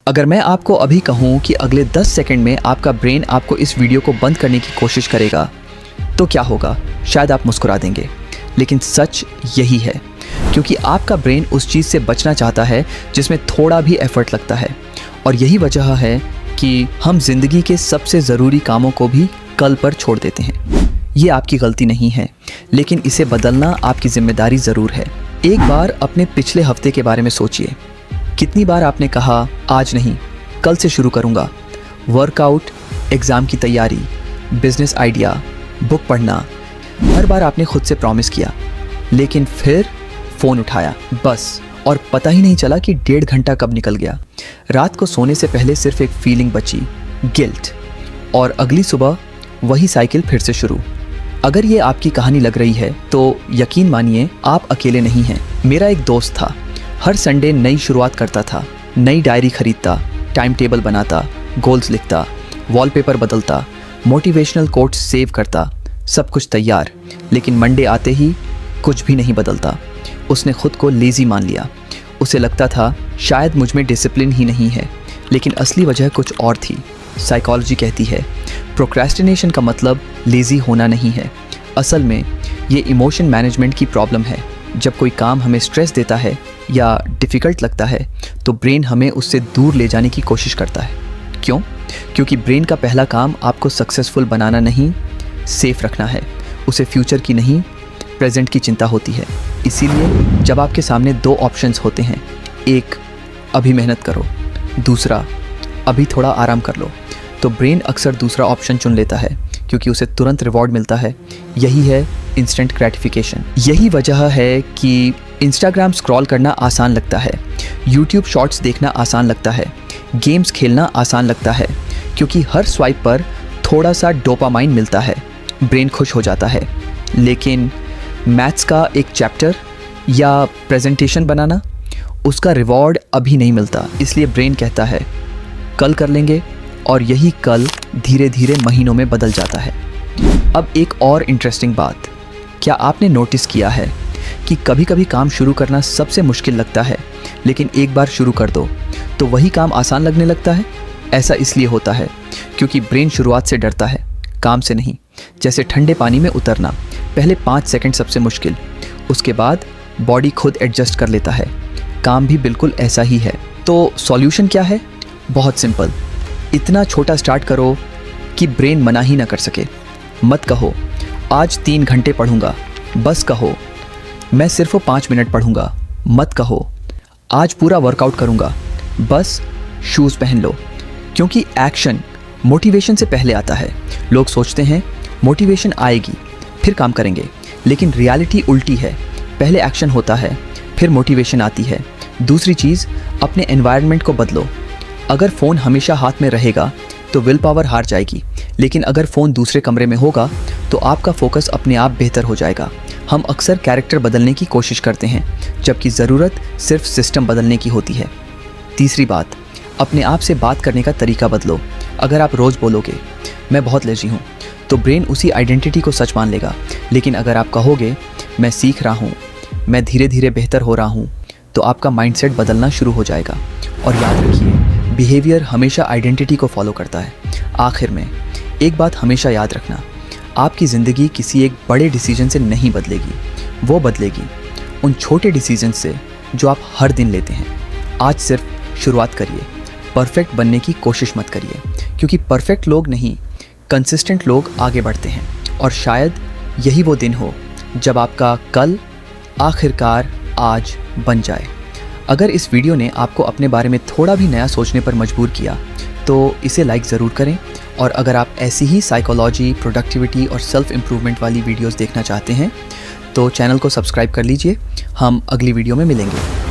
अगर मैं आपको अभी कहूँ कि अगले 10 सेकंड में आपका ब्रेन आपको इस वीडियो को बंद करने की कोशिश करेगा तो क्या होगा? शायद आप मुस्कुरा देंगे, लेकिन सच यही है, क्योंकि आपका ब्रेन उस चीज़ से बचना चाहता है जिसमें थोड़ा भी एफर्ट लगता है। और यही वजह है कि हम जिंदगी के सबसे ज़रूरी कामों को भी कल पर छोड़ देते हैं। ये आपकी गलती नहीं है, लेकिन इसे बदलना आपकी जिम्मेदारी ज़रूर है। एक बार अपने पिछले हफ्ते के बारे में सोचिए। कितनी बार आपने कहा आज नहीं, कल से शुरू करूँगा। वर्कआउट, एग्ज़ाम की तैयारी, बिजनेस आइडिया, बुक पढ़ना, हर बार आपने खुद से प्रॉमिस किया, लेकिन फिर फ़ोन उठाया बस, और पता ही नहीं चला कि 1.5 घंटा कब निकल गया। रात को सोने से पहले सिर्फ एक फीलिंग बची, गिल्ट, और अगली सुबह वही साइकिल फिर से शुरू। अगर ये आपकी कहानी लग रही है तो यकीन मानिए आप अकेले नहीं हैं। मेरा एक दोस्त था, हर संडे नई शुरुआत करता था, नई डायरी खरीदता, टाइम टेबल बनाता, गोल्स लिखता, वॉलपेपर बदलता, मोटिवेशनल कोट्स सेव करता, सब कुछ तैयार, लेकिन मंडे आते ही कुछ भी नहीं बदलता। उसने खुद को लेज़ी मान लिया। उसे लगता था शायद मुझ में डिसिप्लिन ही नहीं है, लेकिन असली वजह कुछ और थी। साइकोलॉजी कहती है प्रोक्रेस्टिनेशन का मतलब लेज़ी होना नहीं है। असल में ये इमोशन मैनेजमेंट की प्रॉब्लम है। जब कोई काम हमें स्ट्रेस देता है या डिफ़िकल्ट लगता है तो ब्रेन हमें उससे दूर ले जाने की कोशिश करता है। क्यों? क्योंकि ब्रेन का पहला काम आपको सक्सेसफुल बनाना नहीं, सेफ रखना है। उसे फ्यूचर की नहीं, प्रेजेंट की चिंता होती है। इसीलिए जब आपके सामने 2 ऑप्शंस होते हैं, एक अभी मेहनत करो, दूसरा अभी थोड़ा आराम कर लो, तो ब्रेन अक्सर दूसरा ऑप्शन चुन लेता है क्योंकि उसे तुरंत रिवॉर्ड मिलता है। यही है इंस्टेंट ग्रेटिफिकेशन। यही वजह है कि इंस्टाग्राम स्क्रॉल करना आसान लगता है, यूट्यूब शॉर्ट्स देखना आसान लगता है, गेम्स खेलना आसान लगता है, क्योंकि हर स्वाइप पर थोड़ा सा डोपामाइन मिलता है, ब्रेन खुश हो जाता है। लेकिन मैथ्स का एक चैप्टर या प्रेजेंटेशन बनाना, उसका रिवॉर्ड अभी नहीं मिलता, इसलिए ब्रेन कहता है कल कर लेंगे, और यही कल धीरे धीरे महीनों में बदल जाता है। अब एक और इंटरेस्टिंग बात, क्या आपने नोटिस किया है कि कभी कभी काम शुरू करना सबसे मुश्किल लगता है, लेकिन एक बार शुरू कर दो तो वही काम आसान लगने लगता है? ऐसा इसलिए होता है क्योंकि ब्रेन शुरुआत से डरता है, काम से नहीं। जैसे ठंडे पानी में उतरना, पहले 5 सेकंड सबसे मुश्किल, उसके बाद बॉडी खुद एडजस्ट कर लेता है। काम भी बिल्कुल ऐसा ही है। तो सॉल्यूशन क्या है? बहुत सिंपल, इतना छोटा स्टार्ट करो कि ब्रेन मना ही ना कर सके। मत कहो आज 3 घंटे पढ़ूंगा, बस कहो मैं सिर्फ 5 मिनट पढ़ूंगा। मत कहो आज पूरा वर्कआउट करूंगा, बस शूज़ पहन लो। क्योंकि एक्शन मोटिवेशन से पहले आता है। लोग सोचते हैं मोटिवेशन आएगी फिर काम करेंगे, लेकिन रियलिटी उल्टी है। पहले एक्शन होता है, फिर मोटिवेशन आती है। दूसरी चीज़, अपने एनवायरनमेंट को बदलो। अगर फ़ोन हमेशा हाथ में रहेगा तो विल पावर हार जाएगी, लेकिन अगर फ़ोन दूसरे कमरे में होगा तो आपका फोकस अपने आप बेहतर हो जाएगा। हम अक्सर कैरेक्टर बदलने की कोशिश करते हैं, जबकि ज़रूरत सिर्फ सिस्टम बदलने की होती है। तीसरी बात, अपने आप से बात करने का तरीका बदलो। अगर आप रोज़ बोलोगे मैं बहुत लेज़ी हूँ, तो ब्रेन उसी आइडेंटिटी को सच मान लेगा। लेकिन अगर आप कहोगे मैं सीख रहा हूँ, मैं धीरे धीरे बेहतर हो रहा हूँ, तो आपका माइंडसेट बदलना शुरू हो जाएगा। और याद रखिए, बिहेवियर हमेशा आइडेंटिटी को फॉलो करता है। आखिर में एक बात हमेशा याद रखना, आपकी ज़िंदगी किसी एक बड़े डिसीजन से नहीं बदलेगी, वो बदलेगी उन छोटे डिसीजन से जो आप हर दिन लेते हैं। आज सिर्फ शुरुआत करिए, परफेक्ट बनने की कोशिश मत करिए, क्योंकि परफेक्ट लोग नहीं, कंसिस्टेंट लोग आगे बढ़ते हैं। और शायद यही वो दिन हो जब आपका कल आखिरकार आज बन जाए। अगर इस वीडियो ने आपको अपने बारे में थोड़ा भी नया सोचने पर मजबूर किया तो इसे लाइक ज़रूर करें। और अगर आप ऐसी ही साइकोलॉजी, प्रोडक्टिविटी और सेल्फ इम्प्रूवमेंट वाली वीडियोस देखना चाहते हैं तो चैनल को सब्सक्राइब कर लीजिए। हम अगली वीडियो में मिलेंगे।